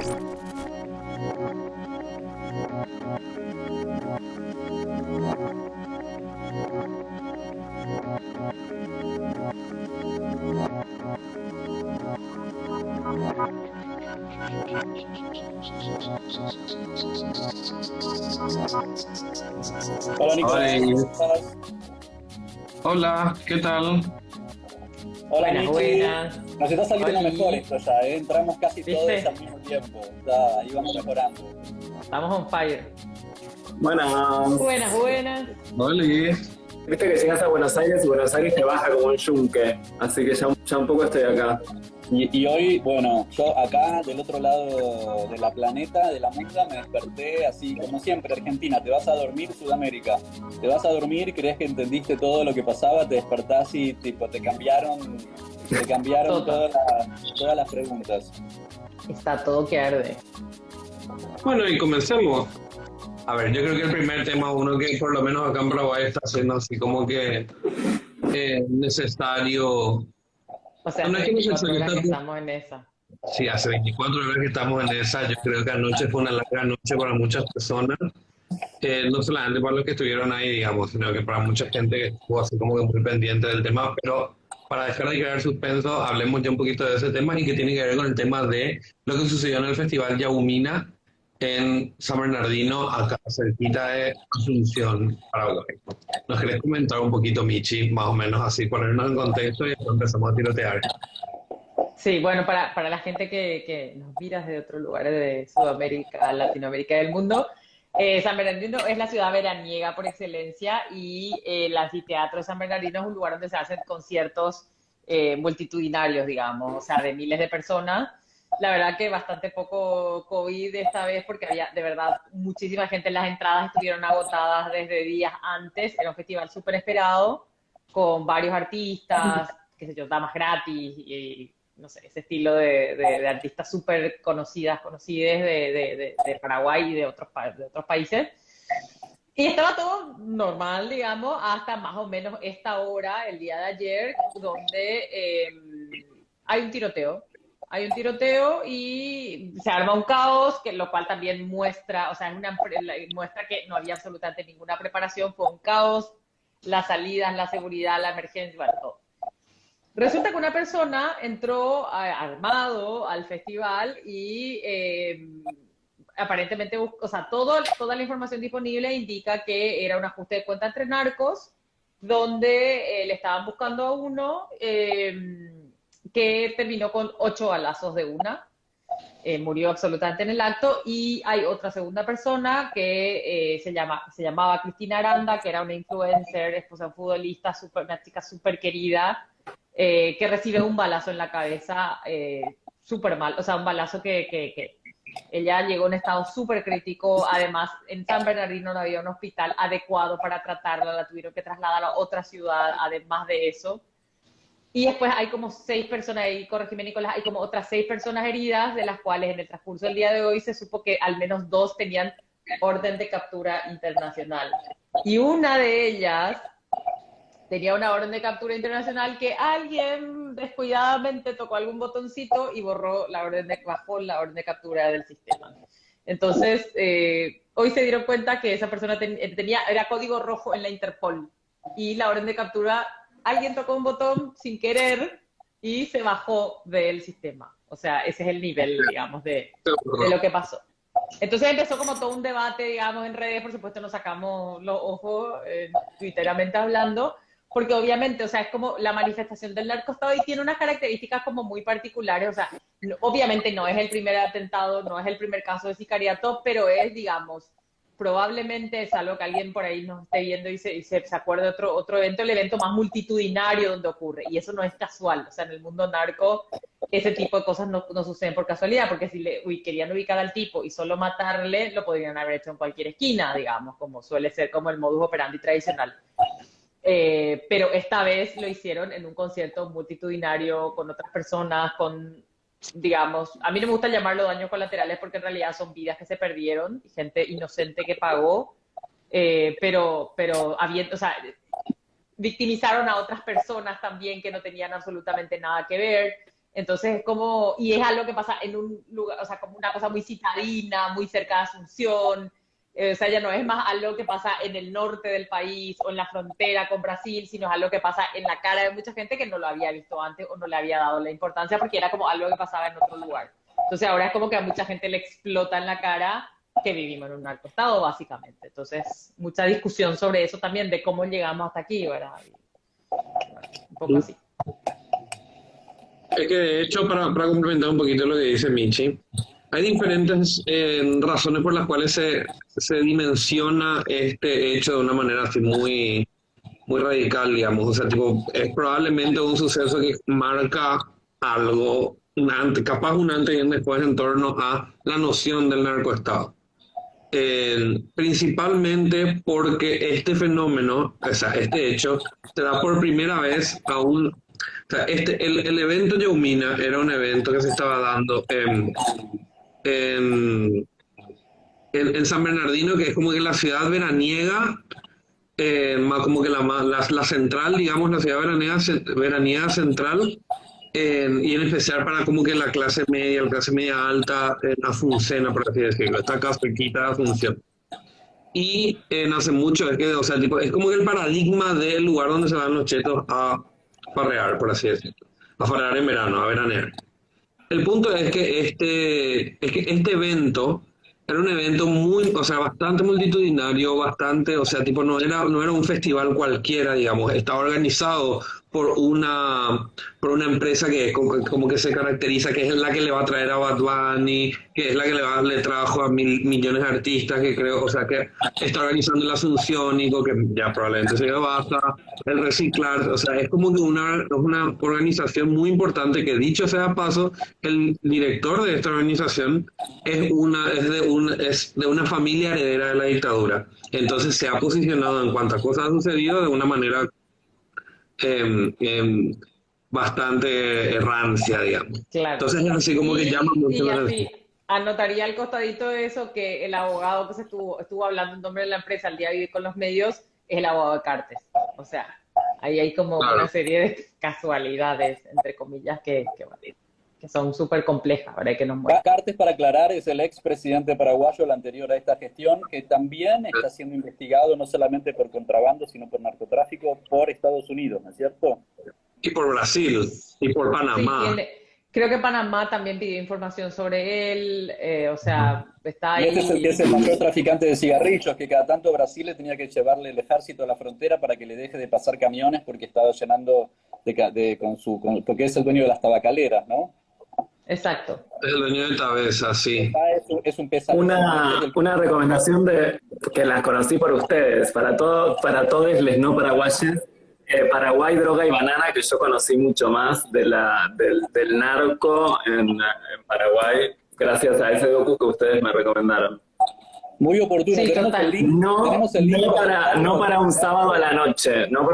Hola Nicolás, Hola, ¿cómo estás? hola, ¿qué tal? Hola Buenas, Michi. buenas. Nos está saliendo mejor Oli, esto ya, ¿eh? Entramos casi todos al ¿viste? mismo tiempo. Ya, ahí vamos mejorando. Estamos on fire. Buenas. Buenas, buenas. Hola. Viste que llegas a Buenos Aires y Buenos Aires te baja como un yunque. Así que ya un poco estoy acá. Y hoy, bueno, yo acá del otro lado de la planeta, de la munda, me desperté así como siempre, Argentina. Te vas a dormir, Sudamérica. Te vas a dormir, crees que entendiste todo lo que pasaba, te despertás y tipo te cambiaron Tota. todas las preguntas. Está todo que arde. Bueno, y comencemos. A ver, yo creo que el primer tema, uno que por lo menos acá en Paraguay está haciendo así como que necesario. O sea, No hace es que 24 necesario, horas que estamos en esa. sí, hace 24 horas que estamos en esa. Yo creo que anoche fue una larga noche para muchas personas. No solamente para los que estuvieron ahí, digamos, sino que para mucha gente que estuvo así como que muy pendiente del tema, pero para dejar de crear suspenso, hablemos ya un poquito de ese tema y que tiene que ver con el tema de lo que sucedió en el Festival Yaumina en San Bernardino, acá cerquita de Asunción, Paraguay. ¿Nos querés comentar un poquito, Michi, más o menos así, ponernos en contexto y después empezamos a tirotear? Sí, bueno, para la gente que nos mira desde otros lugares de Sudamérica, Latinoamérica y del mundo, San Bernardino es la ciudad veraniega por excelencia y el anfiteatro de San Bernardino es un lugar donde se hacen conciertos multitudinarios, digamos, o sea, de miles de personas. La verdad que bastante poco COVID esta vez porque había de verdad muchísima gente. Las entradas estuvieron agotadas desde días antes. Era un festival súper esperado con varios artistas, qué sé yo, damas gratis y no sé, ese estilo de artistas súper conocidas de Paraguay y de otros países. Y estaba todo normal, digamos, hasta más o menos esta hora, el día de ayer, donde hay un tiroteo. Hay un tiroteo y se arma un caos, que lo cual también muestra, o sea, muestra que no había absolutamente ninguna preparación, fue un caos, las salidas, la seguridad, la emergencia, bueno, todo. Resulta que una persona entró armado al festival y aparentemente, o sea, toda la información disponible indica que era un ajuste de cuenta entre narcos, donde le estaban buscando a uno que terminó con 8 balazos de una. Murió absolutamente en el acto y hay otra segunda persona que se llamaba Cristina Aranda, que era una influencer, esposa de un futbolista, una chica súper querida, que recibe un balazo en la cabeza súper mal, o sea, un balazo que ella llegó en estado súper crítico. Además, en San Bernardino no había un hospital adecuado para tratarla, la tuvieron que trasladar a otra ciudad, además de eso. Y después hay como 6 personas, ahí corregime Nicolás, hay como otras 6 personas heridas, de las cuales en el transcurso del día de hoy se supo que al menos 2 tenían orden de captura internacional. Y una de ellas tenía una orden de captura internacional que alguien descuidadamente tocó algún botoncito y bajó la orden de captura del sistema. Entonces, hoy se dieron cuenta que esa persona era código rojo en la Interpol y la orden de captura, alguien tocó un botón sin querer y se bajó del sistema. O sea, ese es el nivel, digamos, de lo que pasó. Entonces empezó como todo un debate, digamos, en redes. Por supuesto nos sacamos los ojos, twitteramente hablando, porque obviamente, o sea, es como la manifestación del narcoestado y tiene unas características como muy particulares. O sea, obviamente no es el primer atentado, no es el primer caso de sicariato, pero es, digamos, probablemente es algo que alguien por ahí nos esté viendo y se acuerde de otro evento, el evento más multitudinario donde ocurre. Y eso no es casual. O sea, en el mundo narco ese tipo de cosas no suceden por casualidad, porque si querían ubicar al tipo y solo matarle, lo podrían haber hecho en cualquier esquina, digamos, como suele ser como el modus operandi tradicional. Pero esta vez lo hicieron en un concierto multitudinario con otras personas, digamos, a mí no me gusta llamarlo daños colaterales porque en realidad son vidas que se perdieron, gente inocente que pagó, pero o sea, victimizaron a otras personas también que no tenían absolutamente nada que ver. Entonces es como, y es algo que pasa en un lugar, o sea, como una cosa muy citadina, muy cerca de Asunción, o sea, ya no es más algo que pasa en el norte del país o en la frontera con Brasil, sino es algo que pasa en la cara de mucha gente que no lo había visto antes o no le había dado la importancia porque era como algo que pasaba en otro lugar. Entonces ahora es como que a mucha gente le explota en la cara que vivimos en un narcoestado, básicamente. Entonces, mucha discusión sobre eso también, de cómo llegamos hasta aquí, ¿verdad? Un poco así. Es que de hecho, para complementar un poquito lo que dice Michi, hay diferentes razones por las cuales se dimensiona este hecho de una manera así muy, muy radical, digamos. O sea, tipo, es probablemente un suceso que marca algo, capaz un antes y un después en torno a la noción del narcoestado. Principalmente porque este fenómeno, o sea, este hecho, se da por primera vez a un... O sea, el evento Yaumina era un evento que se estaba dando en San Bernardino, que es como que la ciudad veraniega, más como que la central, digamos, la ciudad veraniega central, y en especial para como que la clase media alta, afuncena, por así decirlo, está acá cerquita de Asunción. Y hace mucho, o sea, tipo, es como que el paradigma del lugar donde se van los chetos a farrear, por así decirlo, a farrear en verano, a veranear. El punto es que este evento era un evento muy, o sea, bastante multitudinario, bastante, o sea, tipo, no era un festival cualquiera, digamos, estaba organizado por una empresa que es como que se caracteriza, que es la que le va a traer a Bad Bunny, que es la que le trajo a millones de artistas, que creo, o sea, que está organizando el Asunciónico, que ya probablemente se basta, el Reciclar, o sea, es como que una organización muy importante que, dicho sea paso, el director de esta organización es de una familia heredera de la dictadura. Entonces se ha posicionado en cuantas cosas ha sucedido de una manera bastante rancia, digamos. Claro. Entonces es así como que llama mucho la atención. Y anotaría al costadito de eso que el abogado que estuvo hablando en nombre de la empresa al día de hoy con los medios es el abogado de Cartes. O sea, ahí hay como una serie de casualidades, entre comillas, que son súper complejas, ¿verdad? Que nos muestran. Cartes, para aclarar, es el expresidente paraguayo, el anterior a esta gestión, que también está siendo investigado no solamente por contrabando, sino por narcotráfico por Estados Unidos, ¿no es cierto? Y por Brasil, y por Panamá. Sí, creo que Panamá también pidió información sobre él, o sea, está ahí. Y este es el que es el mayor traficante de cigarrillos, que cada tanto Brasil le tenía que llevarle el ejército a la frontera para que le deje de pasar camiones porque estaba llenando porque es el dueño de las tabacaleras, ¿no? Exacto. Es el dueño de Tabesa, sí. Es un pesado. Una recomendación que las conocí por ustedes, para todos les no paraguayos, Paraguay, Droga y Banana, que yo conocí mucho más del narco en Paraguay, gracias a ese docu que ustedes me recomendaron. Muy oportuno. Sí, tenemos el link. No para un sábado a la noche, No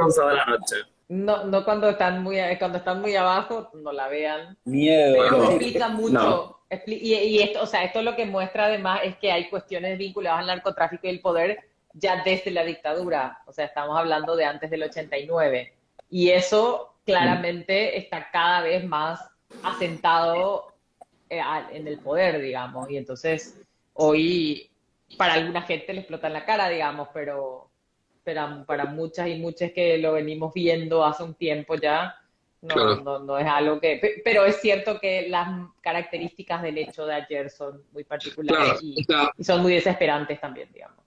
cuando están muy abajo, no la vean. Miedo. Pero No. explica mucho. No. Y esto, o sea, esto lo que muestra además es que hay cuestiones vinculadas al narcotráfico y el poder ya desde la dictadura. O sea, estamos hablando de antes del 89. Y eso claramente está cada vez más asentado en el poder, digamos. Y entonces, hoy, para alguna gente le explota en la cara, digamos, pero para muchas y muchas que lo venimos viendo hace un tiempo ya, no es algo que... Pero es cierto que las características del hecho de ayer son muy particulares y son muy desesperantes también, digamos.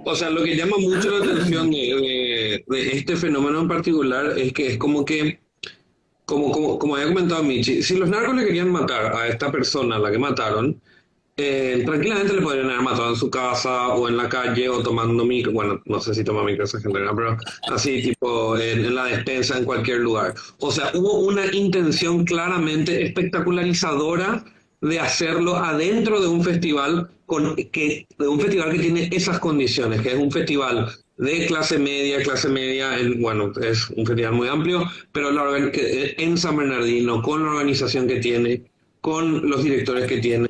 O sea, lo que llama mucho la atención de este fenómeno en particular es que es como que, como había comentado Michi, si los narcos le querían matar a esta persona, a la que mataron, tranquilamente le podrían haber matado en su casa o en la calle o tomando micro, bueno, no sé si toma micro esa gente, pero así tipo en la despensa, en cualquier lugar. O sea, hubo una intención claramente espectacularizadora de hacerlo adentro de un festival que tiene esas condiciones, que es un festival de clase media, bueno, es un festival muy amplio, pero en San Bernardino, con la organización que tiene, con los directores que tiene,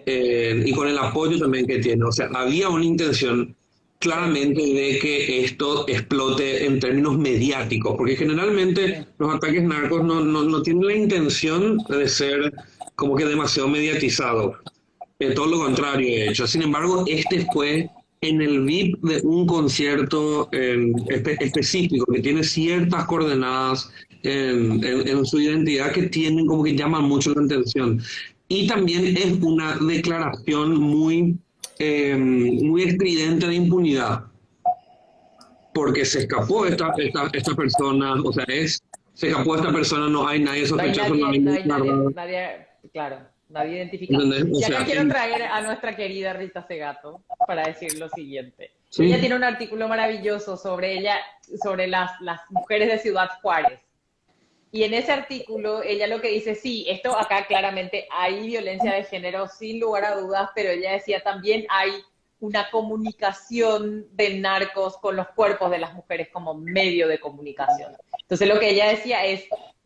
y con el apoyo también que tiene. O sea, había una intención claramente de que esto explote en términos mediáticos, porque generalmente los ataques narcos no tienen la intención de ser como que demasiado mediatizados. Todo lo contrario, de hecho. Sin embargo, este fue en el VIP de un concierto específico que tiene ciertas coordenadas en su identidad que tienen como que llaman mucho la atención. Y también es una declaración muy estridente de impunidad, porque se escapó esta persona, o sea, se escapó esta persona, no hay nadie sospechoso, claro, nadie identificado. ¿Entendés? Y O acá sea, quiero traer a nuestra querida Rita Segato para decir lo siguiente. Sí. Ella tiene un artículo maravilloso sobre las mujeres de Ciudad Juárez. Y en ese artículo, ella lo que dice, sí, esto acá claramente hay violencia de género, sin lugar a dudas, pero ella decía también hay una comunicación de narcos con los cuerpos de las mujeres como medio de comunicación. Entonces lo que ella decía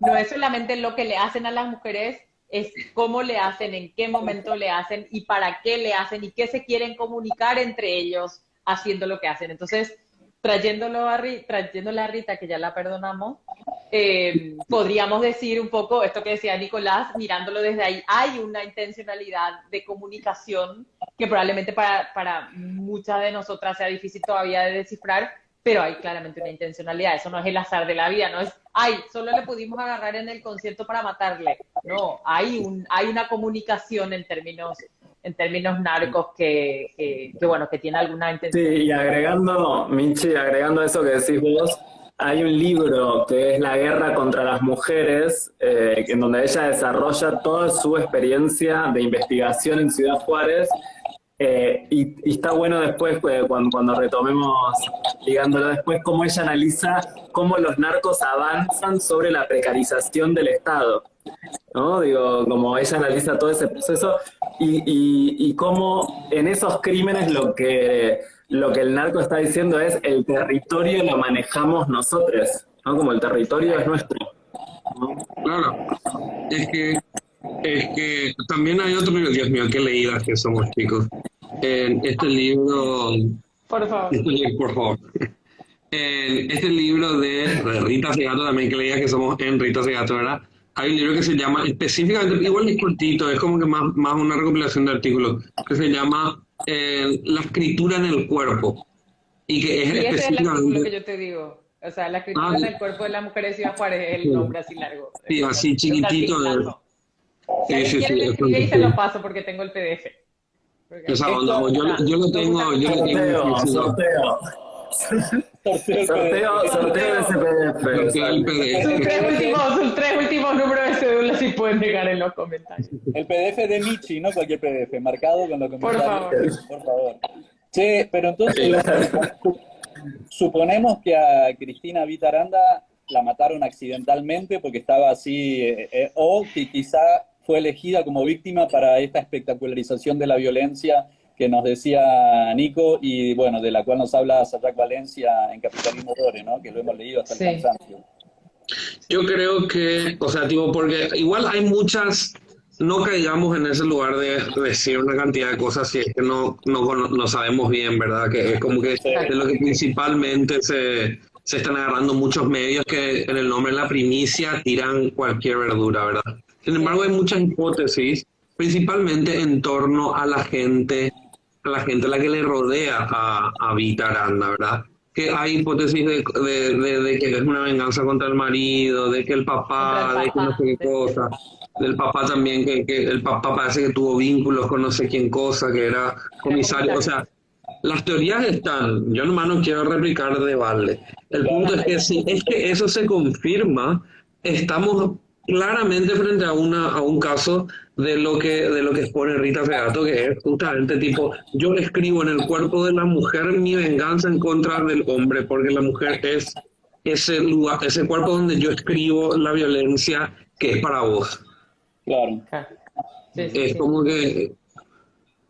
no es solamente lo que le hacen a las mujeres, es cómo le hacen, en qué momento le hacen y para qué le hacen y qué se quieren comunicar entre ellos haciendo lo que hacen. Entonces, trayéndola a Rita, que ya la perdonamos, podríamos decir un poco esto que decía Nicolás, mirándolo desde ahí, hay una intencionalidad de comunicación que probablemente para muchas de nosotras sea difícil todavía de descifrar, pero hay claramente una intencionalidad. Eso no es el azar de la vida, no es, solo le pudimos agarrar en el concierto para matarle. No, hay una comunicación en términos narcos que tiene alguna intención. Sí, y agregando, Michi, agregando eso que decís vos, hay un libro que es La guerra contra las mujeres, en donde ella desarrolla toda su experiencia de investigación en Ciudad Juárez, y está bueno después, cuando retomemos, ligándolo después, cómo ella analiza cómo los narcos avanzan sobre la precarización del Estado, ¿no? Digo, como ella analiza todo ese proceso y cómo en esos crímenes lo que el narco está diciendo es el territorio lo manejamos nosotros, ¿no? Como el territorio es nuestro, ¿no? Claro, es que también hay otro libro, Dios mío, qué leídas que somos, chicos. Este libro, Por favor. por favor. Este libro de Rita Segato, también que leía que somos en Rita Segato, ¿verdad? Hay un libro que se llama, específicamente, igual es cortito, es como que más una recopilación de artículos, que se llama La escritura en el cuerpo. Y que es Y ese es el artículo específicamente... que yo te digo. O sea, la escritura en el cuerpo de la mujer de Ciudad Juárez es el nombre así largo. Sí, así chiquitito. Si alguien quiere, le escribe y se lo paso porque tengo el PDF. Esa onda, yo lo tengo. Sorteo de ese PDF. Sus tres últimos números de cédula si pueden dejar en los comentarios. El PDF de Michi, no cualquier PDF, marcado con los comentarios. Por favor. Che, pero entonces, suponemos que a Cristina Vitaranda la mataron accidentalmente porque estaba así, o que quizá fue elegida como víctima para esta espectacularización de la violencia que nos decía Nico y bueno, de la cual nos habla Sayak Valencia en Capitalismo Dore, ¿no? Que lo hemos leído hasta el cansancio. Yo creo que, o sea, tipo, porque igual hay muchas, no caigamos en ese lugar de decir una cantidad de cosas si es que no sabemos bien, ¿verdad? Que es como que de lo que principalmente se están agarrando muchos medios que en el nombre de la primicia tiran cualquier verdura, ¿verdad? Sin embargo, hay muchas hipótesis, principalmente en torno a la gente a la que le rodea a Vita Aranda, ¿verdad? Que hay hipótesis de que es una venganza contra el marido, de que el papá, de que no sé qué cosa, del papá también, que el papá parece que tuvo vínculos con no sé quién cosa, que era comisario, o sea, las teorías están, yo nomás no quiero replicar de balde. El punto es que si es que eso se confirma, estamos claramente frente a un caso de lo que expone Rita Segato, que es justamente tipo, yo escribo en el cuerpo de la mujer mi venganza en contra del hombre, porque la mujer es ese lugar, ese cuerpo donde yo escribo la violencia que es para vos. Claro. Es como que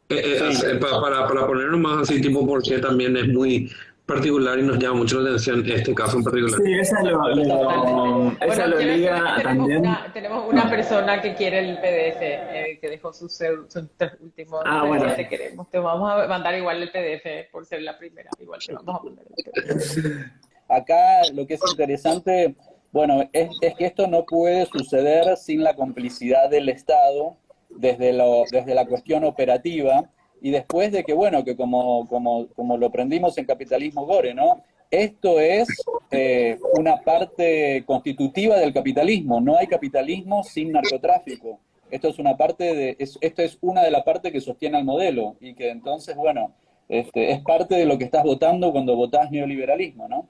para ponerlo más así tipo, porque también es muy particular y nos llama mucho la atención este caso en particular. Sí, esa Bueno, lo quiero decir liga que también. tenemos una persona que quiere el PDF, que dejó sus tres últimos. Bueno. Te queremos. Te vamos a mandar igual el PDF por ser la primera. Igual te vamos a mandar el PDF. Acá lo que es interesante, bueno, es que esto no puede suceder sin la complicidad del Estado desde la cuestión operativa y después de que, bueno, que como lo aprendimos en Capitalismo Gore, ¿no? Esto es una parte constitutiva del capitalismo. No hay capitalismo sin narcotráfico. Esto es una parte esto es una de las partes que sostiene al modelo y que entonces, bueno, es parte de lo que estás votando cuando votás neoliberalismo, ¿no?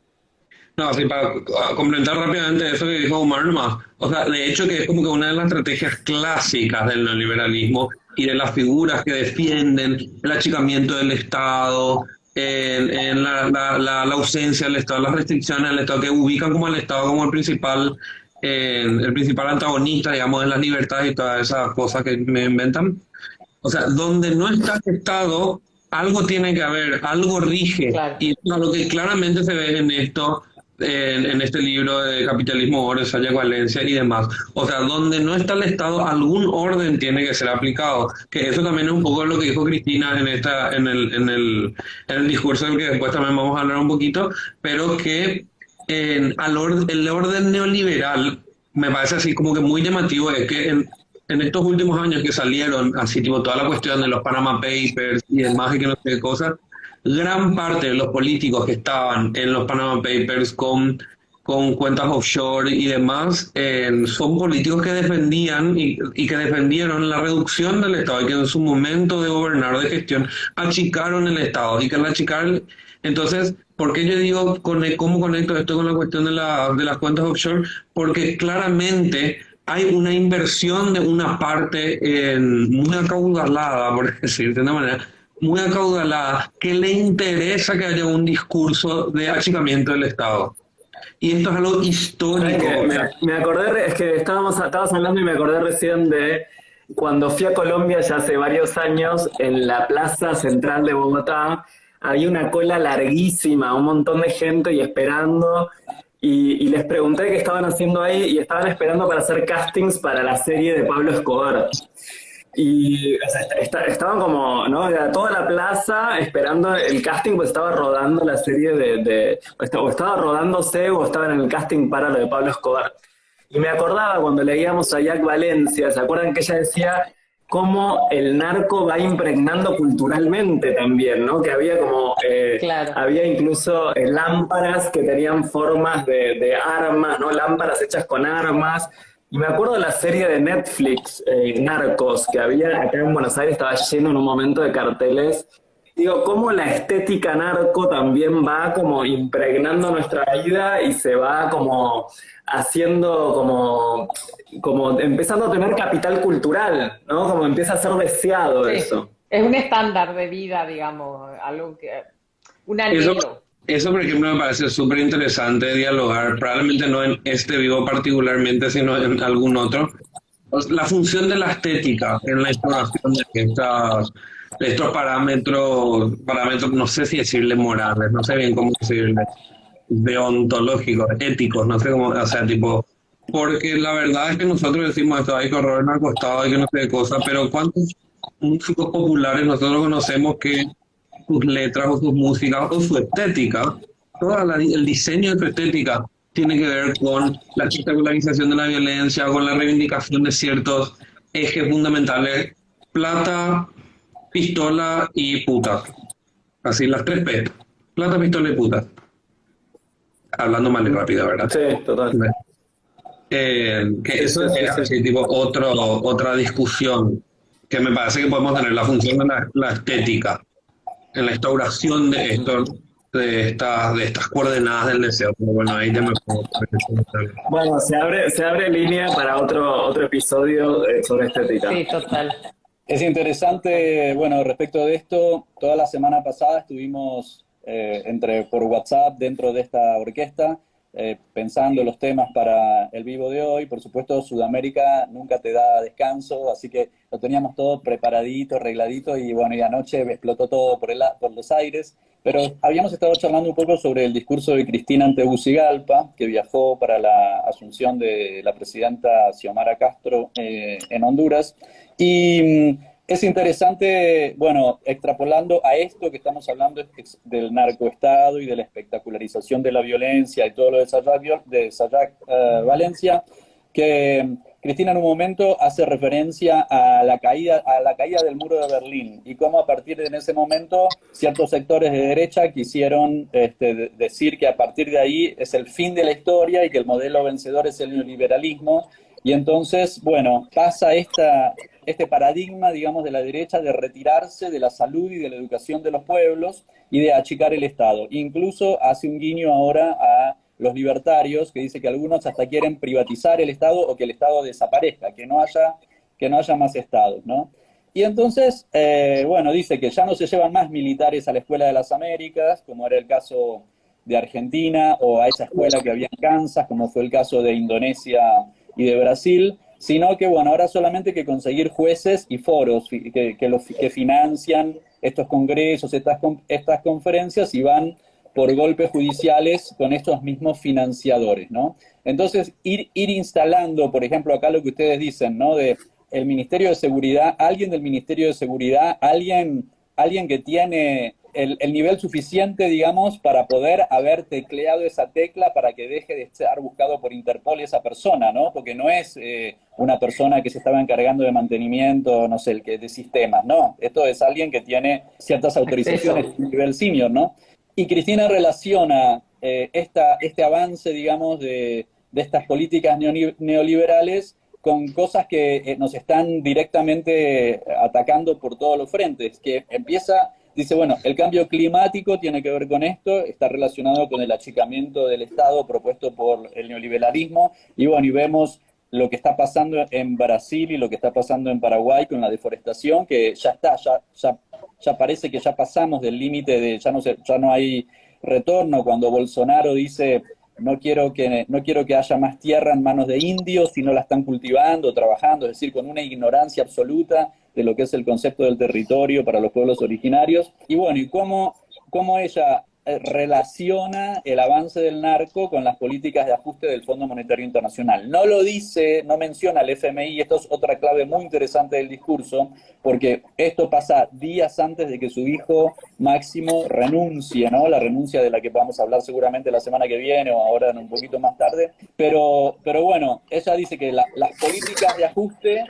No, sí, para complementar rápidamente eso que dijo Omar nomás. O sea, de hecho que es como que una de las estrategias clásicas del neoliberalismo y de las figuras que defienden el achicamiento del Estado, en la ausencia del Estado, las restricciones del Estado, que ubican como al Estado como el principal antagonista, digamos, de las libertades y todas esas cosas que me inventan. O sea, donde no está el Estado, algo tiene que haber, algo rige. Claro. Y lo que claramente se ve en esto, en este libro de Capitalismo Oro, Sayek Valencia y demás. O sea, donde no está el Estado, algún orden tiene que ser aplicado. Que eso también es un poco lo que dijo Cristina en el discurso del que después también vamos a hablar un poquito, pero que el orden neoliberal me parece así como que muy llamativo, es que en estos últimos años que salieron, así tipo toda la cuestión de los Panama Papers y demás y que no sé qué cosas, gran parte de los políticos que estaban en los Panama Papers con cuentas offshore y demás, son políticos que defendían y que defendieron la reducción del Estado y que en su momento de gobernar, de gestión, achicaron el Estado y que al achicar, entonces, ¿por qué yo digo cómo conecto esto con la cuestión de las cuentas offshore? Porque claramente hay una inversión de una parte muy acaudalada, por decir de una manera, muy acaudalada, que le interesa que haya un discurso de achicamiento del Estado. Y esto es algo histórico. Me acordé, es que estabas hablando y me acordé recién de cuando fui a Colombia ya hace varios años, en la plaza central de Bogotá, había una cola larguísima, un montón de gente y esperando. Y les pregunté qué estaban haciendo ahí y estaban esperando para hacer castings para la serie de Pablo Escobar. Y o sea, estaban como, ¿no? Era toda la plaza esperando el casting, pues estaba rodando la serie o estaba rodándose o estaban en el casting para lo de Pablo Escobar. Y me acordaba cuando leíamos a Jack Valencia, ¿se acuerdan que ella decía cómo el narco va impregnando culturalmente también, ¿no? Que había como, Claro. había incluso lámparas que tenían formas de armas, ¿no? Lámparas hechas con armas. Y me acuerdo de la serie de Netflix, Narcos, que había acá en Buenos Aires, estaba lleno en un momento de carteles. Digo, cómo la estética narco también va como impregnando nuestra vida y se va como haciendo como empezando a tener capital cultural, ¿no? Como empieza a ser deseado Sí. eso. Es un estándar de vida, digamos, algo que, un anhelo. Eso, por ejemplo, me parece súper interesante dialogar, probablemente no en este vivo particularmente, sino en algún otro. La función de la estética en la exploración de estos parámetros, no sé si decirle morales, no sé bien cómo decirle, deontológicos, éticos, no sé cómo, o sea, tipo, porque la verdad es que nosotros decimos esto, hay que horror en el costado, hay que no sé qué cosa, pero ¿cuántos músicos populares nosotros conocemos que sus letras o sus músicas o su estética, el diseño de su estética tiene que ver con la espectacularización de la violencia, con la reivindicación de ciertos ejes fundamentales: plata, pistola y puta. Así, las 3 P: plata, pistola y puta. Hablando mal y rápido, ¿verdad? Sí, total. Que eso es así, tipo otra discusión que me parece que podemos tener, la función de la estética en la instauración de estas coordenadas del deseo. Pero bueno, ahí ya me puedo. Bueno, se abre línea para otro episodio sobre estética. Sí, total. Es interesante, bueno, respecto de esto, toda la semana pasada estuvimos por WhatsApp dentro de esta orquesta, pensando los temas para el vivo de hoy. Por supuesto, Sudamérica nunca te da descanso, así que lo teníamos todo preparadito, arregladito, y bueno, y anoche explotó todo por los aires. Pero habíamos estado charlando un poco sobre el discurso de Cristina en Tegucigalpa, que viajó para la asunción de la presidenta Xiomara Castro en Honduras. Y es interesante, bueno, extrapolando a esto que estamos hablando del narcoestado y de la espectacularización de la violencia y todo lo de Sayak Valencia, que Cristina en un momento hace referencia a la caída del muro de Berlín y cómo a partir de ese momento ciertos sectores de derecha quisieron decir que a partir de ahí es el fin de la historia y que el modelo vencedor es el neoliberalismo. Y entonces, bueno, pasa este paradigma, digamos, de la derecha de retirarse de la salud y de la educación de los pueblos y de achicar el Estado. Incluso hace un guiño ahora a los libertarios, que dice que algunos hasta quieren privatizar el Estado o que el Estado desaparezca, que no haya más Estados, ¿no? Y entonces, bueno, dice que ya no se llevan más militares a la Escuela de las Américas, como era el caso de Argentina, o a esa escuela que había en Kansas, como fue el caso de Indonesia y de Brasil, sino que, bueno, ahora solamente hay que conseguir jueces y foros que financian estos congresos, estas conferencias y van por golpes judiciales con estos mismos financiadores, ¿no? Entonces, ir instalando, por ejemplo, acá lo que ustedes dicen, ¿no? De el Ministerio de Seguridad, alguien del Ministerio de Seguridad, alguien que tiene el nivel suficiente, digamos, para poder haber tecleado esa tecla para que deje de estar buscado por Interpol esa persona, ¿no? Porque no es una persona que se estaba encargando de mantenimiento, no sé, de sistemas, ¿no? Esto es alguien que tiene ciertas autorizaciones a nivel senior, ¿no? Y Cristina relaciona este avance, digamos, de estas políticas neoliberales con cosas que nos están directamente atacando por todos los frentes, que dice, bueno, el cambio climático tiene que ver con esto, está relacionado con el achicamiento del Estado propuesto por el neoliberalismo, y bueno, y vemos lo que está pasando en Brasil y lo que está pasando en Paraguay con la deforestación, que ya parece que ya pasamos del límite de ya no hay retorno, cuando Bolsonaro dice no quiero que haya más tierra en manos de indios si no la están cultivando, trabajando, es decir, con una ignorancia absoluta de lo que es el concepto del territorio para los pueblos originarios. Y bueno, y cómo ella relaciona el avance del narco con las políticas de ajuste del Fondo Monetario Internacional. No lo dice, no menciona el FMI, esto es otra clave muy interesante del discurso, porque esto pasa días antes de que su hijo Máximo renuncie, ¿no? La renuncia de la que vamos a hablar seguramente la semana que viene o ahora un poquito más tarde, pero bueno, ella dice que las políticas de ajuste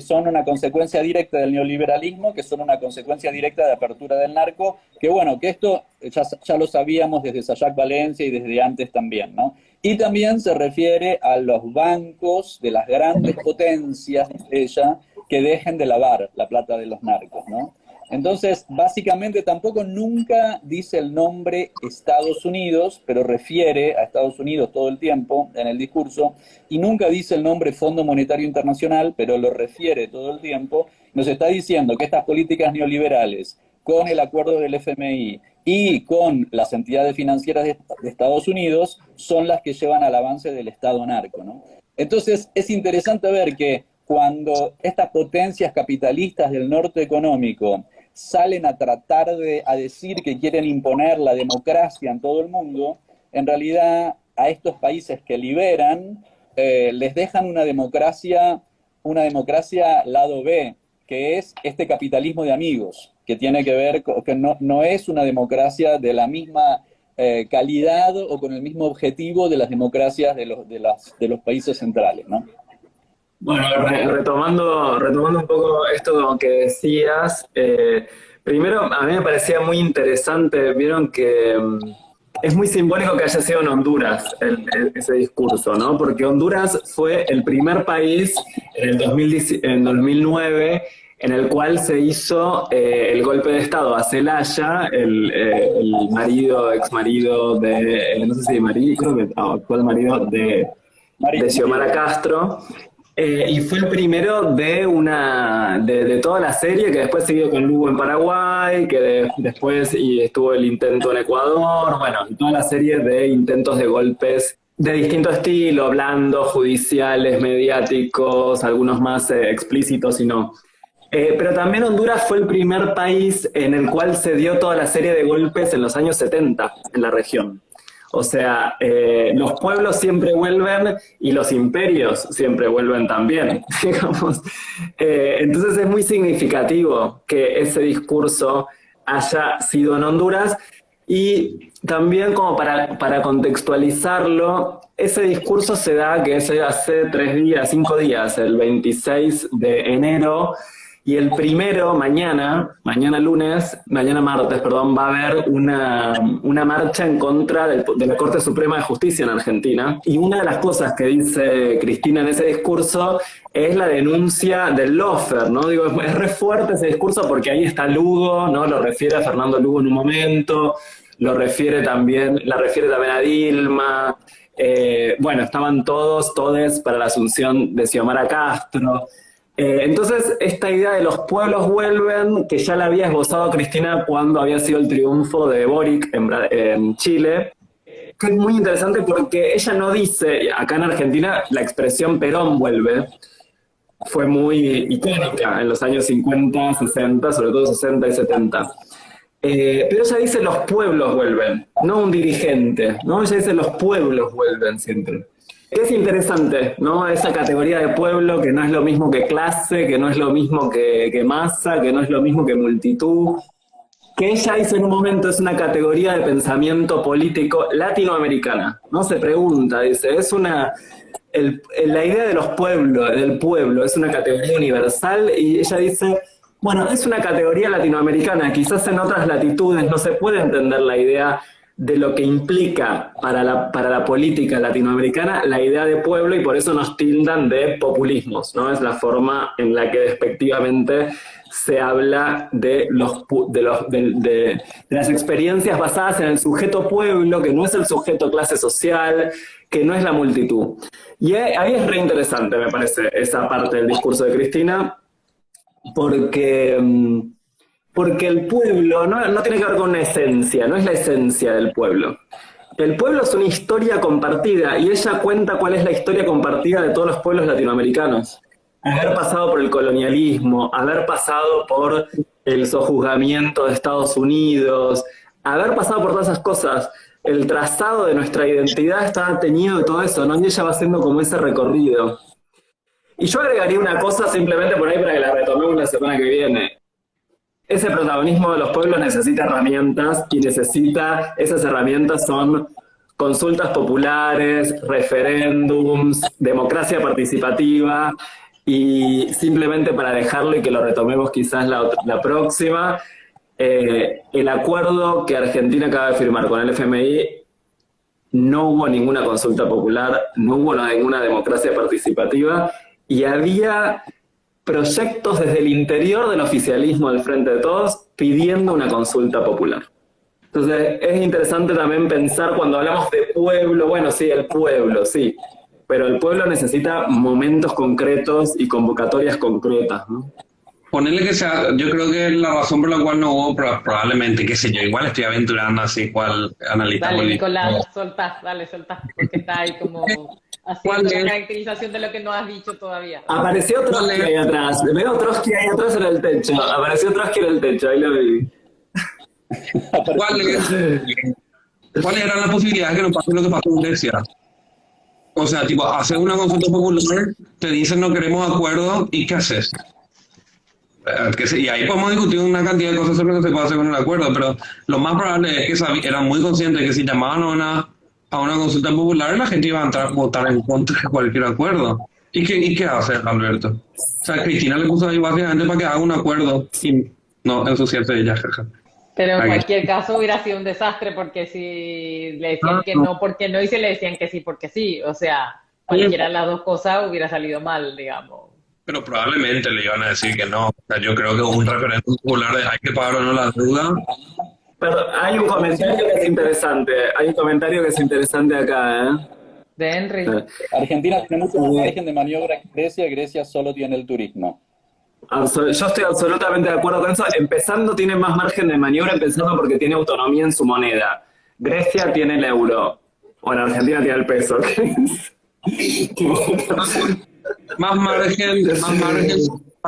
son una consecuencia directa del neoliberalismo, que son una consecuencia directa de apertura del narco, que bueno, que esto ya lo sabíamos desde Sayak Valencia y desde antes también, ¿no? Y también se refiere a los bancos de las grandes potencias, dice ella, que dejen de lavar la plata de los narcos, ¿no? Entonces, básicamente tampoco nunca dice el nombre Estados Unidos, pero refiere a Estados Unidos todo el tiempo en el discurso, y nunca dice el nombre Fondo Monetario Internacional, pero lo refiere todo el tiempo. Nos está diciendo que estas políticas neoliberales, con el acuerdo del FMI y con las entidades financieras de Estados Unidos, son las que llevan al avance del Estado narco, ¿no? Entonces, es interesante ver que cuando estas potencias capitalistas del norte económico salen a tratar a decir que quieren imponer la democracia en todo el mundo, en realidad a estos países que liberan les dejan una democracia lado B, que es este capitalismo de amigos, que tiene que ver con que no es una democracia de la misma calidad o con el mismo objetivo de las democracias de los países centrales, ¿no? Bueno, retomando un poco esto que decías, primero a mí me parecía muy interesante, vieron que es muy simbólico que haya sido en Honduras ese discurso, ¿no? Porque Honduras fue el primer país en 2009 en el cual se hizo el golpe de Estado a Zelaya, el ex marido de, no sé si marido, creo que actual marido de Xiomara Castro. Y fue el primero de toda la serie, que después siguió con Lugo en Paraguay, que después estuvo el intento en Ecuador, bueno, toda la serie de intentos de golpes de distinto estilo, blandos, judiciales, mediáticos, algunos más explícitos y no. Pero también Honduras fue el primer país en el cual se dio toda la serie de golpes en los años 70 en la región. O sea, los pueblos siempre vuelven y los imperios siempre vuelven también, digamos. Entonces es muy significativo que ese discurso haya sido en Honduras y también como para contextualizarlo, ese discurso se da que es hace 5 días, el 26 de enero, y el primero, mañana martes, perdón, va a haber una marcha en contra de la Corte Suprema de Justicia en Argentina. Y una de las cosas que dice Cristina en ese discurso es la denuncia del lawfare, ¿no? Digo, es re fuerte ese discurso porque ahí está Lugo, ¿no? Lo refiere a Fernando Lugo en un momento, la refiere también a Dilma. Bueno, estaban todes para la asunción de Xiomara Castro. Entonces, esta idea de los pueblos vuelven, que ya la había esbozado Cristina cuando había sido el triunfo de Boric en Chile, que es muy interesante porque ella no dice, acá en Argentina la expresión Perón vuelve, fue muy icónica en los años 50, 60, sobre todo 60 y 70. Pero ella dice los pueblos vuelven, no un dirigente, ¿no? Ella dice los pueblos vuelven siempre. Es interesante, ¿no? Esa categoría de pueblo que no es lo mismo que clase, que no es lo mismo que masa, que no es lo mismo que multitud. Que ella dice en un momento es una categoría de pensamiento político latinoamericana, ¿no? Se pregunta, dice, la idea de los pueblos, del pueblo, es una categoría universal, y ella dice, bueno, es una categoría latinoamericana, quizás en otras latitudes no se puede entender la idea de lo que implica para la política latinoamericana la idea de pueblo, y por eso nos tildan de populismos, ¿no? Es la forma en la que despectivamente se habla de las experiencias basadas en el sujeto pueblo, que no es el sujeto clase social, que no es la multitud. Y ahí es re interesante, me parece, esa parte del discurso de Cristina, porque el pueblo no tiene que ver con una esencia, no es la esencia del pueblo. El pueblo es una historia compartida, y ella cuenta cuál es la historia compartida de todos los pueblos latinoamericanos. Haber pasado por el colonialismo, haber pasado por el sojuzgamiento de Estados Unidos, haber pasado por todas esas cosas. El trazado de nuestra identidad está teñido de todo eso, ¿no? Y ella va haciendo como ese recorrido. Y yo agregaría una cosa simplemente por ahí para que la retomemos la semana que viene. Ese protagonismo de los pueblos necesita herramientas, y esas herramientas son consultas populares, referéndums, democracia participativa, y simplemente para dejarlo y que lo retomemos quizás la próxima, el acuerdo que Argentina acaba de firmar con el FMI, no hubo ninguna consulta popular, no hubo ninguna democracia participativa, y había proyectos desde el interior del oficialismo del Frente de Todos pidiendo una consulta popular. Entonces es interesante también pensar cuando hablamos de pueblo, bueno, sí, el pueblo, sí, pero el pueblo necesita momentos concretos y convocatorias concretas, ¿no? Ponerle que sea, yo creo que la razón por la cual no hubo, probablemente, qué sé yo, igual estoy aventurando así cual analista político. Dale, Nicolás, soltá, porque está ahí como haciendo la caracterización de lo que no has dicho todavía. Apareció Trotsky ahí atrás, veo Trotsky ahí atrás en el techo, ahí lo vi. ¿Cuáles eran las posibilidades que no pase lo que pasó en Grecia? O sea, tipo, hacer una consulta popular, te dicen no queremos acuerdo, ¿y qué haces? Y ahí podemos discutir una cantidad de cosas sobre lo que se puede hacer con el acuerdo, pero lo más probable es que eran muy conscientes de que si llamaban a una consulta popular, la gente iba a entrar a votar en contra de cualquier acuerdo. ¿Y qué hace Alberto? O sea, Cristina le puso ahí básicamente para que haga un acuerdo y no ensuciarse ella, jaja. Pero en cualquier caso hubiera sido un desastre, porque si le decían que no, porque no, y se le decían que sí, porque sí. O sea, cualquiera de las dos cosas hubiera salido mal, digamos. Pero probablemente le iban a decir que no. O sea, yo creo que un referéndum popular de hay que pagar o no la deuda. Pero hay un comentario que es interesante, acá, ¿eh? De Henry. Argentina tiene mucho margen de maniobra en Grecia solo tiene el turismo. Yo estoy absolutamente de acuerdo con eso. Empezando, tiene más margen de maniobra, empezando porque tiene autonomía en su moneda. Grecia tiene el euro. Bueno, Argentina tiene el peso. Más margen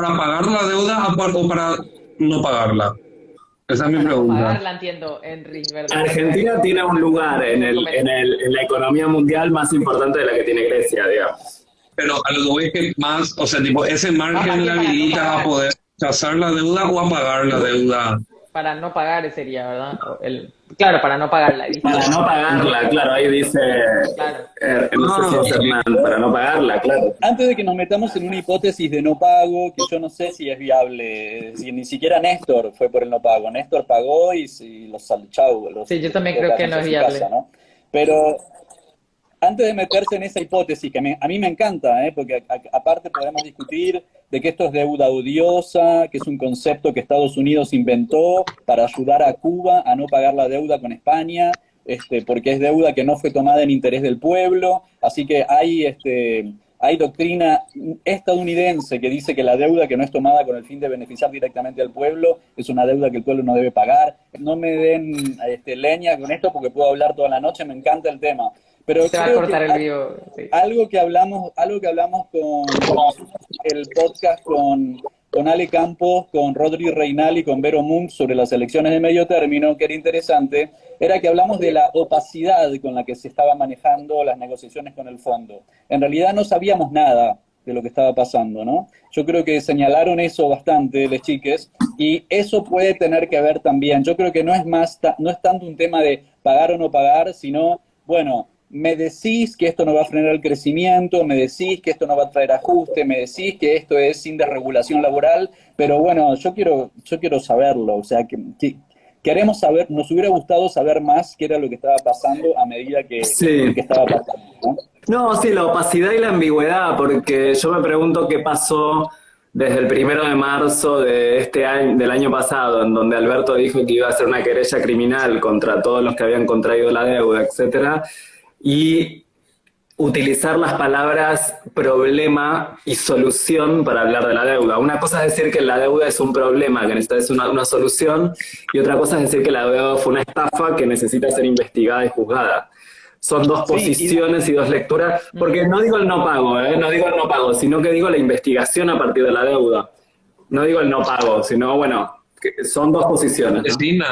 ¿Para pagar la deuda o para no pagarla? Esa es mi Para no pregunta. pagarla, entiendo, Henry, ¿verdad? Argentina tiene un lugar en la economía mundial más importante de la que tiene Grecia, digamos. Pero a lo que voy es que más, o sea, tipo, ese margen le Para no habilita a pagar. poder rechazar la deuda o a pagar la deuda. Para no pagar sería, ¿verdad? Claro, para no pagarla. ¿Viste? Para no pagarla, claro, ahí dice, Claro. no sé si es Hernán, para no pagarla, claro. Antes de que nos metamos en una hipótesis de no pago, que yo no sé si es viable, si ni siquiera Néstor fue por el no pago. Néstor pagó y los chau, los Sí, yo también creo que no es su viable. casa, ¿no? Pero antes de meterse en esa hipótesis, que a mí me encanta, porque aparte podemos discutir de que esto es deuda odiosa, que es un concepto que Estados Unidos inventó para ayudar a Cuba a no pagar la deuda con España, porque es deuda que no fue tomada en interés del pueblo, así que hay doctrina estadounidense que dice que la deuda que no es tomada con el fin de beneficiar directamente al pueblo es una deuda que el pueblo no debe pagar. No me den leña con esto porque puedo hablar toda la noche, me encanta el tema. Pero Se va a cortar el vivo. Sí. algo que hablamos con el podcast con Ale Campos, con Rodri Reinal y con Vero Munch sobre las elecciones de medio término, que era interesante, era que hablamos de la opacidad con la que se estaban manejando las negociaciones con el fondo. En realidad no sabíamos nada de lo que estaba pasando, ¿no? Yo creo que señalaron eso bastante, les chiques, y eso puede tener que ver también. Yo creo que no es tanto un tema de pagar o no pagar, sino, bueno, me decís que esto no va a frenar el crecimiento, me decís que esto no va a traer ajuste, me decís que esto es sin desregulación laboral, pero bueno, yo quiero saberlo, o sea, que queremos saber, nos hubiera gustado saber más qué era lo que estaba pasando a medida que estaba pasando, ¿no? No, sí, la opacidad y la ambigüedad, porque yo me pregunto qué pasó desde el 1 de marzo de este año, del año pasado, en donde Alberto dijo que iba a hacer una querella criminal contra todos los que habían contraído la deuda, etcétera, y utilizar las palabras problema y solución para hablar de la deuda. Una cosa es decir que la deuda es un problema, que necesita una solución, y otra cosa es decir que la deuda fue una estafa que necesita ser investigada y juzgada. Son dos posiciones y dos lecturas, porque no digo el no pago, no digo el no pago, sino que digo la investigación a partir de la deuda. No digo el no pago, sino, bueno, que son dos posiciones, ¿no?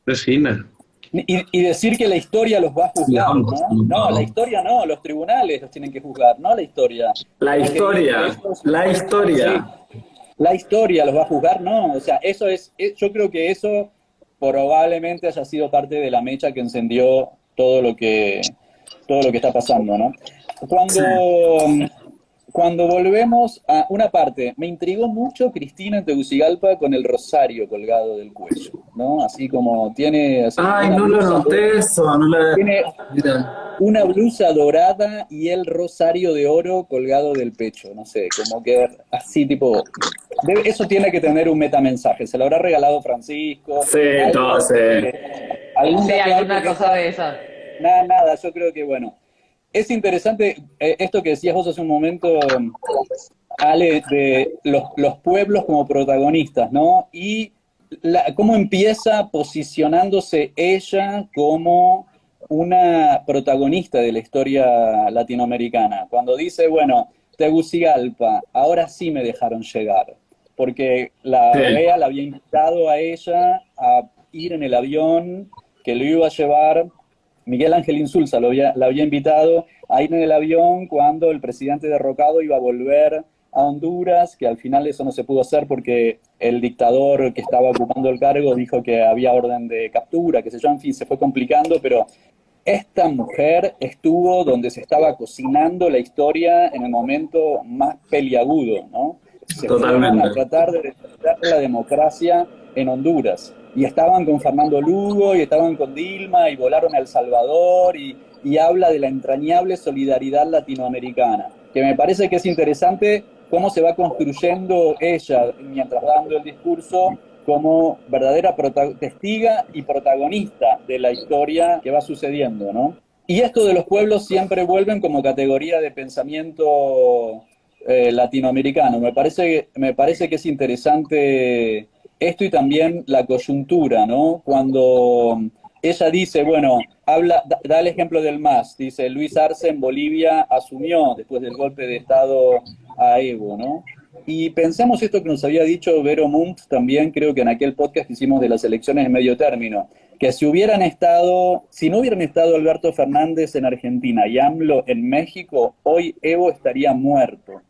Vecina. Y decir que la historia los va a juzgar, ¿no? No, la historia no, los tribunales los tienen que juzgar, no la historia. La historia. Sí, la historia los va a juzgar, no, o sea, yo creo que eso probablemente haya sido parte de la mecha que encendió todo lo que está pasando, ¿no? Cuando volvemos a una parte, me intrigó mucho Cristina en Tegucigalpa con el rosario colgado del cuello, ¿no? Así como tiene... Ay, no lo noté eso, no lo... Tiene una blusa dorada y el rosario de oro colgado del pecho, no sé, como que así tipo... Eso tiene que tener un metamensaje, se lo habrá regalado Francisco. Sí, todo, sí. Alguna cosa de esa. Nada, yo creo que, bueno... Es interesante esto que decías vos hace un momento, Ale, de los pueblos como protagonistas, ¿no? Y cómo empieza posicionándose ella como una protagonista de la historia latinoamericana. Cuando dice, bueno, Tegucigalpa, ahora sí me dejaron llegar, porque la OEA la había invitado a ella a ir en el avión que lo iba a llevar. Miguel Ángel Insulza la había invitado a ir en el avión cuando el presidente derrocado iba a volver a Honduras, que al final eso no se pudo hacer porque el dictador que estaba ocupando el cargo dijo que había orden de captura, que sé yo, en fin, se fue complicando, pero esta mujer estuvo donde se estaba cocinando la historia en el momento más peliagudo, ¿no? Se fueron a tratar de defender la democracia en Honduras. Y estaban con Fernando Lugo, y estaban con Dilma, y volaron a El Salvador, y habla de la entrañable solidaridad latinoamericana, que me parece que es interesante cómo se va construyendo ella, mientras dando el discurso, como verdadera testiga y protagonista de la historia que va sucediendo, ¿no? Y esto de los pueblos siempre vuelven como categoría de pensamiento latinoamericano. Me parece que es interesante esto y también la coyuntura, ¿no? Cuando ella dice, bueno, da el ejemplo del MAS, dice, Luis Arce en Bolivia asumió después del golpe de Estado a Evo, ¿no? Y pensamos esto que nos había dicho Vero Munt también, creo que en aquel podcast que hicimos de las elecciones de medio término, que si no hubieran estado Alberto Fernández en Argentina y AMLO en México, hoy Evo estaría muerto.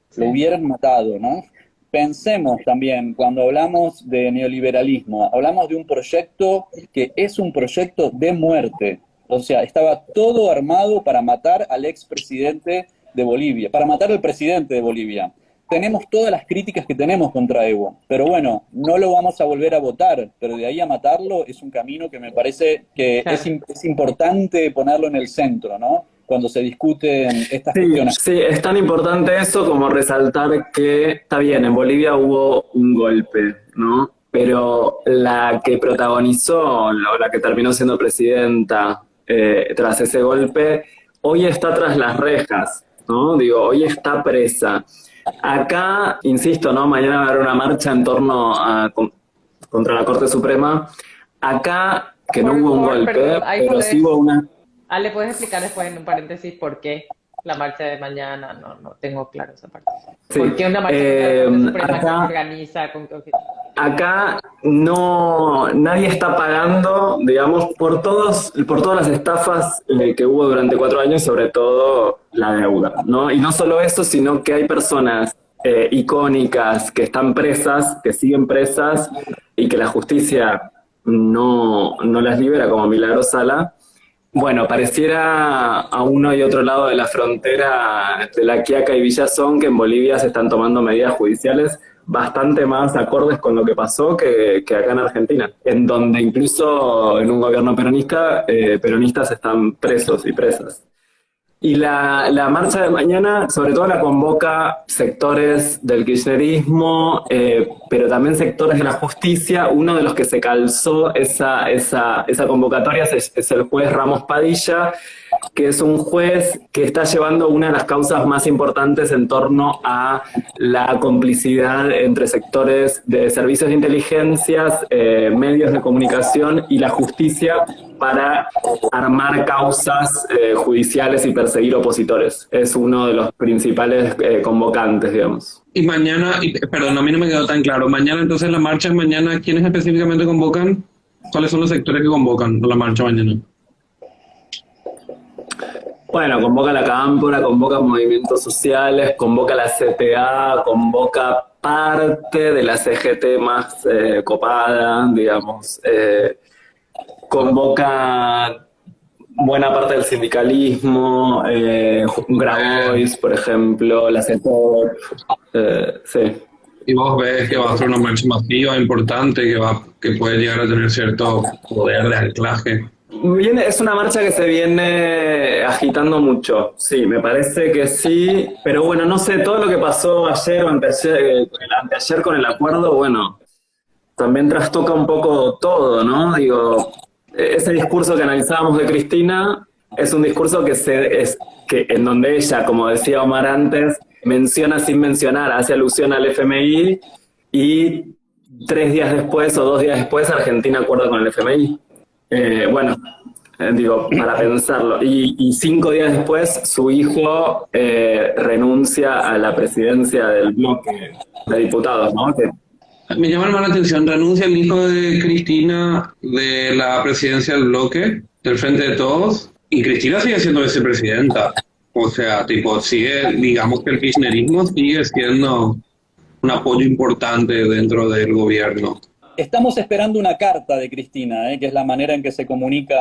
Sí. Lo hubieran matado, ¿no? Pensemos también, cuando hablamos de neoliberalismo, hablamos de un proyecto que es un proyecto de muerte. O sea, estaba todo armado para matar al expresidente de Bolivia, para matar al presidente de Bolivia. Tenemos todas las críticas que tenemos contra Evo, pero bueno, no lo vamos a volver a votar, pero de ahí a matarlo es un camino que me parece que Claro. es importante ponerlo en el centro, ¿no? Cuando se discuten estas cuestiones. Sí, es tan importante eso como resaltar que, está bien, en Bolivia hubo un golpe, ¿no? Pero la que protagonizó, o la que terminó siendo presidenta tras ese golpe, hoy está tras las rejas, ¿no? Digo, hoy está presa. Acá, insisto, ¿no? Mañana va a haber una marcha en torno a contra la Corte Suprema. Acá, que no hubo un golpe, Perdón, ahí pero sí hubo una... ¿le puedes explicar después en un paréntesis por qué la marcha de mañana? No tengo claro esa parte. Sí. ¿Por qué una marcha de la Corte Suprema que Acá, se organiza? ¿Con qué objetivo? acá nadie está pagando, digamos, por todas las estafas que hubo durante 4 años, sobre todo la deuda, ¿no? Y no solo eso, sino que hay personas icónicas que están presas, que siguen presas y que la justicia no las libera, como Milagros Sala. Bueno, pareciera a uno y otro lado de la frontera de La Quiaca y Villazón que en Bolivia se están tomando medidas judiciales bastante más acordes con lo que pasó que acá en Argentina, en donde incluso en un gobierno peronista, peronistas están presos y presas. Y la marcha de mañana, sobre todo, la convoca sectores del kirchnerismo, pero también sectores de la justicia. Uno de los que se calzó esa convocatoria es el juez Ramos Padilla, que es un juez que está llevando una de las causas más importantes en torno a la complicidad entre sectores de servicios de inteligencias, medios de comunicación y la justicia para armar causas judiciales y perseguir opositores. Es uno de los principales convocantes, digamos. Y mañana, perdón, a mí no me quedó tan claro. Mañana, entonces, la marcha mañana, ¿quiénes específicamente convocan? ¿Cuáles son los sectores que convocan la marcha mañana? Bueno, convoca la Cámpora, convoca movimientos sociales, convoca la CTA, convoca parte de la CGT más copada, digamos, convoca buena parte del sindicalismo, Grabois, por ejemplo, la CEPOR, sí. Y vos ves que va a ser una marcha masiva, importante, que puede llegar a tener cierto poder de anclaje. Es una marcha que se viene agitando mucho, sí, me parece que sí, pero bueno, no sé, todo lo que pasó ayer o anteayer con el acuerdo, bueno, también trastoca un poco todo, ¿no? Digo, ese discurso que analizábamos de Cristina es un discurso que en donde ella, como decía Omar antes, menciona sin mencionar, hace alusión al FMI y 3 días después o 2 días después Argentina acuerda con el FMI. Bueno, digo, para pensarlo. Y 5 días después, su hijo renuncia a la presidencia del bloque de diputados, ¿no? Me llama más la atención, renuncia el hijo de Cristina de la presidencia del bloque, del Frente de Todos, y Cristina sigue siendo vicepresidenta. O sea, tipo, digamos que el kirchnerismo sigue siendo un apoyo importante dentro del gobierno. Estamos esperando una carta de Cristina, que es la manera en que se comunica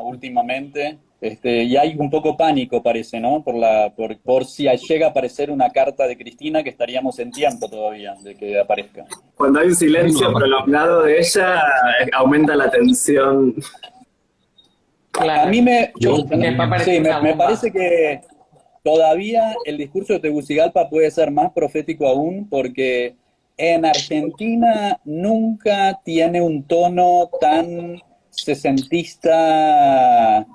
últimamente. Y hay un poco pánico, parece, ¿no? Por si llega a aparecer una carta de Cristina, que estaríamos en tiempo todavía de que aparezca. Cuando hay un silencio prolongado de ella, aumenta la tensión. Claro. A mí me bomba. parece que todavía el discurso de Tegucigalpa puede ser más profético aún, porque en Argentina nunca tiene un tono tan sesentista,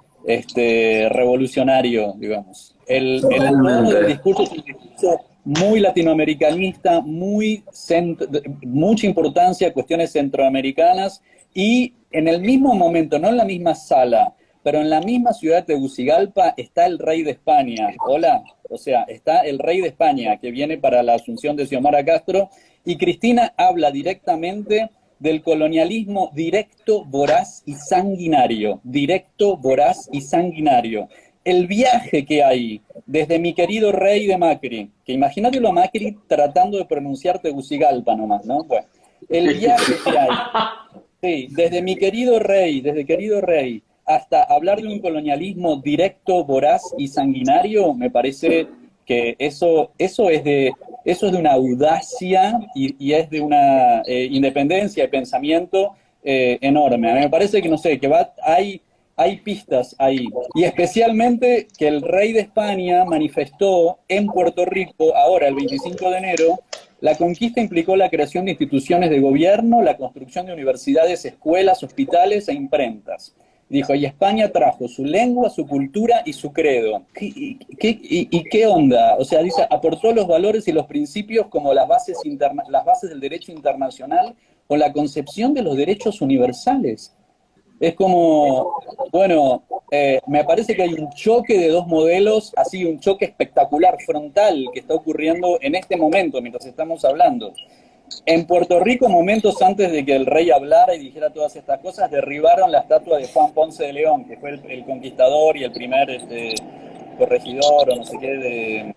revolucionario, digamos. El tono del discurso es un discurso muy latinoamericanista, mucha importancia a cuestiones centroamericanas, y en el mismo momento, no en la misma sala, pero en la misma ciudad de Tegucigalpa está el rey de España. Hola, o sea, está el rey de España que viene para la asunción de Xiomara Castro, y Cristina habla directamente del colonialismo directo, voraz y sanguinario. Directo, voraz y sanguinario. El viaje que hay desde mi querido rey de Macri, que imagínatelo a Macri tratando de pronunciar Tegucigalpa nomás, ¿no? Bueno, el viaje que hay, sí, desde mi querido rey, hasta hablar de un colonialismo directo, voraz y sanguinario, me parece que eso es de una audacia y es de una independencia de pensamiento enorme. A mí me parece que, no sé, que hay pistas ahí. Y especialmente que el rey de España manifestó en Puerto Rico, ahora el 25 de enero, la conquista implicó la creación de instituciones de gobierno, la construcción de universidades, escuelas, hospitales e imprentas. Dijo, y España trajo su lengua, su cultura y su credo. ¿Y qué onda? O sea, dice, aportó los valores y los principios como las bases del derecho internacional o la concepción de los derechos universales. Es como, bueno, me parece que hay un choque de dos modelos, así un choque espectacular, frontal, que está ocurriendo en este momento, mientras estamos hablando. En Puerto Rico, momentos antes de que el rey hablara y dijera todas estas cosas, derribaron la estatua de Juan Ponce de León, que fue el conquistador y el primer corregidor, o no sé qué,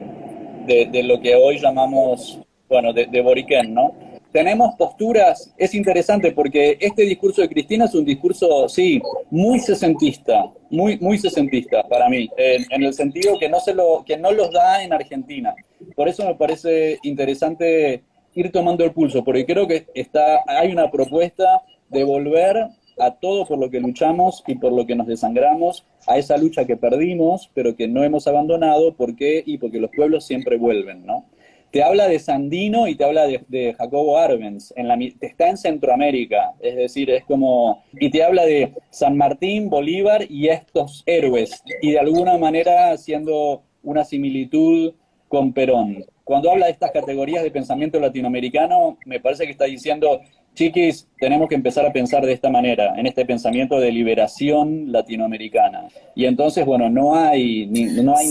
de lo que hoy llamamos, bueno, de Boriquén, ¿no? Tenemos posturas, es interesante porque este discurso de Cristina es un discurso, sí, muy sesentista, muy sesentista para mí, en el sentido que no los da en Argentina. Por eso me parece interesante ir tomando el pulso, porque creo que hay una propuesta de volver a todo por lo que luchamos y por lo que nos desangramos, a esa lucha que perdimos, pero que no hemos abandonado. ¿Por qué? Y porque los pueblos siempre vuelven, ¿no? Te habla de Sandino y te habla de Jacobo Arbenz, está en Centroamérica, es decir, es como, y te habla de San Martín, Bolívar y estos héroes, y de alguna manera haciendo una similitud con Perón. Cuando habla de estas categorías de pensamiento latinoamericano, me parece que está diciendo, chiquis, tenemos que empezar a pensar de esta manera, en este pensamiento de liberación latinoamericana. Y entonces, bueno, no hay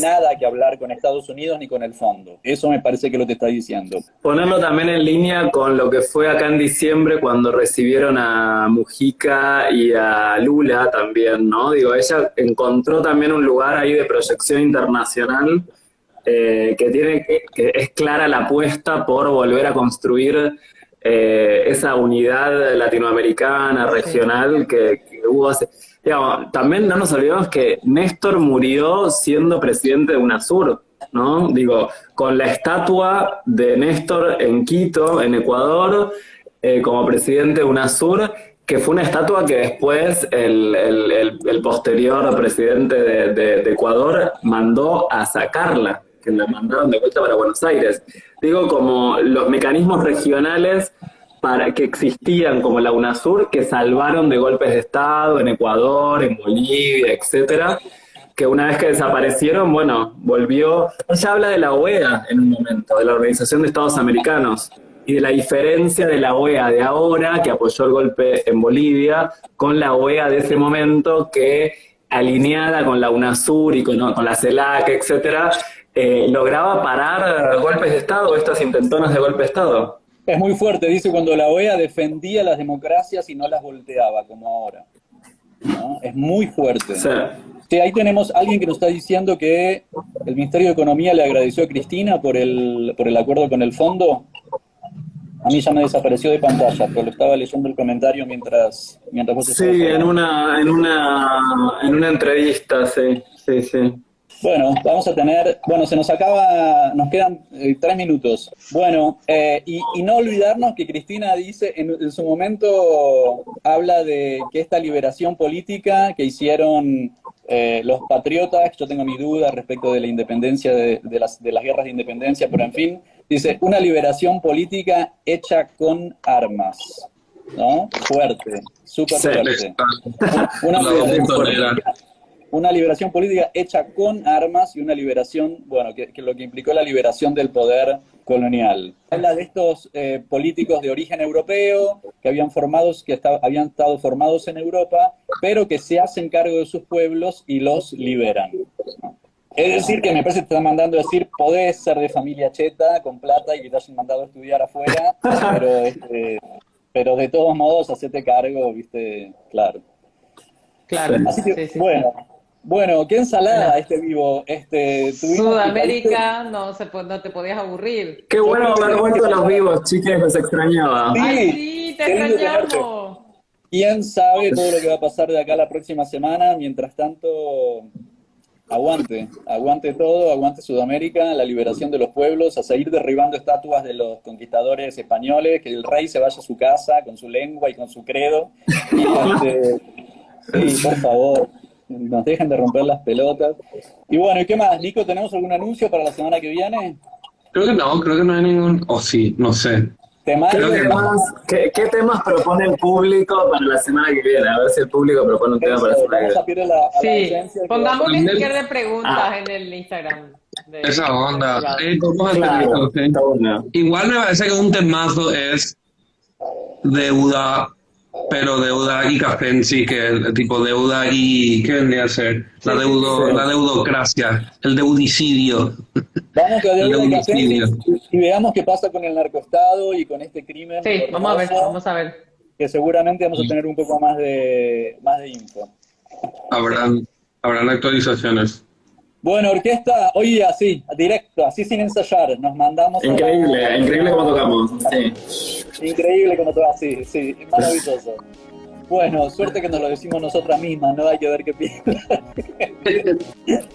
nada que hablar con Estados Unidos ni con el fondo. Eso me parece que lo te está diciendo. Ponerlo también en línea con lo que fue acá en diciembre cuando recibieron a Mujica y a Lula también, ¿no? Digo, ella encontró también un lugar ahí de proyección internacional que es clara la apuesta por volver a construir esa unidad latinoamericana, regional, que hubo hace... Digamos, también no nos olvidemos que Néstor murió siendo presidente de UNASUR, ¿no? Digo, con la estatua de Néstor en Quito, en Ecuador, como presidente de UNASUR, que fue una estatua que después el posterior presidente de Ecuador mandó a sacarla, que la mandaron de vuelta para Buenos Aires. Digo, como los mecanismos regionales que existían, como la UNASUR, que salvaron de golpes de Estado en Ecuador, en Bolivia, etcétera, que una vez que desaparecieron, bueno, volvió. Ella habla de la OEA en un momento, de la Organización de Estados Americanos, y de la diferencia de la OEA de ahora, que apoyó el golpe en Bolivia, con la OEA de ese momento, que alineada con la UNASUR y con la CELAC, etcétera, lograba parar golpes de Estado, estas intentonas de golpe de Estado. Es muy fuerte, dice, cuando la OEA defendía las democracias y no las volteaba, como ahora, ¿no? Es muy fuerte. Sí. Sí, ahí tenemos a alguien que nos está diciendo que el Ministerio de Economía le agradeció a Cristina por el acuerdo con el fondo. A mí ya me desapareció de pantalla, pero lo estaba leyendo el comentario mientras vos estabas hablando. en una entrevista, sí. Bueno, nos quedan 3 minutos. Bueno, y no olvidarnos que Cristina dice, en su momento habla de que esta liberación política que hicieron los patriotas, yo tengo mi duda respecto de la independencia, de las guerras de independencia, pero en fin, dice, una liberación política hecha con armas, ¿no? Fuerte, súper fuerte. Una liberación política hecha con armas y una liberación, bueno, que lo que implicó la liberación del poder colonial. Habla de estos políticos de origen europeo que habían estado formados en Europa, pero que se hacen cargo de sus pueblos y los liberan, ¿no? Es decir, que me parece que te están mandando a decir, podés ser de familia cheta, con plata y que te hayan mandado a estudiar afuera, pero de todos modos, hacete cargo, ¿viste? Claro. Claro. Así que, Sí. bueno, qué ensalada vivo. Sudamérica, no te podías aburrir. Qué bueno haber vuelto a los vivos, chiques, los extrañaba. Sí, ¡Ay, sí, te qué lindo extrañamos! ¿Quién sabe todo lo que va a pasar de acá la próxima semana? Mientras tanto, aguante todo, aguante Sudamérica, la liberación de los pueblos, a seguir derribando estatuas de los conquistadores españoles, que el rey se vaya a su casa con su lengua y con su credo. Sí, por favor, nos dejen de romper las pelotas. Y bueno, ¿y qué más? Nico, ¿tenemos algún anuncio para la semana que viene? Creo que no hay ningún... O sí, no sé. Temario. ¿Qué temas propone el público para la semana que viene? A ver si el público propone un tema para la semana que Vamos a viene. pedir a la Sí, audiencia que- pongámosle sticker de preguntas en el Instagram. Esa onda. Vamos a hacer Claro, eso, ¿sí? está bueno. Igual me parece que un temazo es deuda, pero deuda y café en sí, que es tipo deuda y... ¿Qué vendría a ser? La deudocracia, el deudicidio. Vamos a El ver deudicidio. y veamos qué pasa con el narcoestado y con este crimen. Sí, horroroso, vamos a ver. Que seguramente vamos a tener un poco más de info. Habrán actualizaciones. Bueno, orquesta, hoy así, directo, así sin ensayar, nos mandamos. Increíble como tocamos. Sí. Increíble como todo, sí, maravilloso. Bueno, suerte que nos lo decimos nosotras mismas, no hay que ver qué piensa.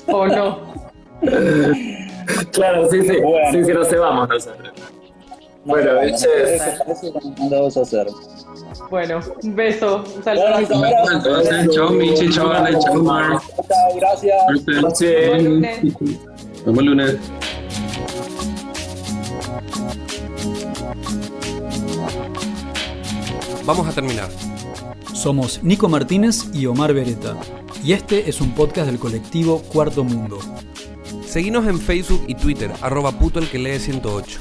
¿O no? Claro, sí. Bueno. Sí, nos cebamos nosotros. Bueno, biches. Eso es lo que mandamos a hacer. Bueno, un beso, un saludo. Bueno, a todos. Entonces, chao Michi, chao Ale, chao Mar. Chao, gracias. Buen lunes. Nos vemos el lunes. Vamos a terminar. Somos Nico Martínez y Omar Beretta, y este es un podcast del colectivo Cuarto Mundo. Seguinos en Facebook y Twitter, @putoelquelee108.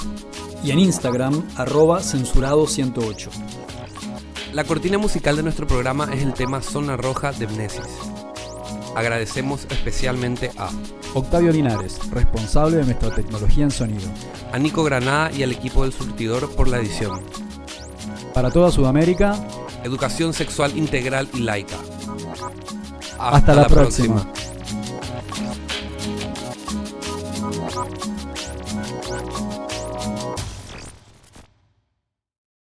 Y en Instagram, @censurado108. La cortina musical de nuestro programa es el tema Zona Roja de Mnesis. Agradecemos especialmente a Octavio Linares, responsable de nuestra tecnología en sonido. Nico Granada y al equipo del Surtidor por la edición. Para toda Sudamérica, Educación sexual integral y laica. hasta la próxima.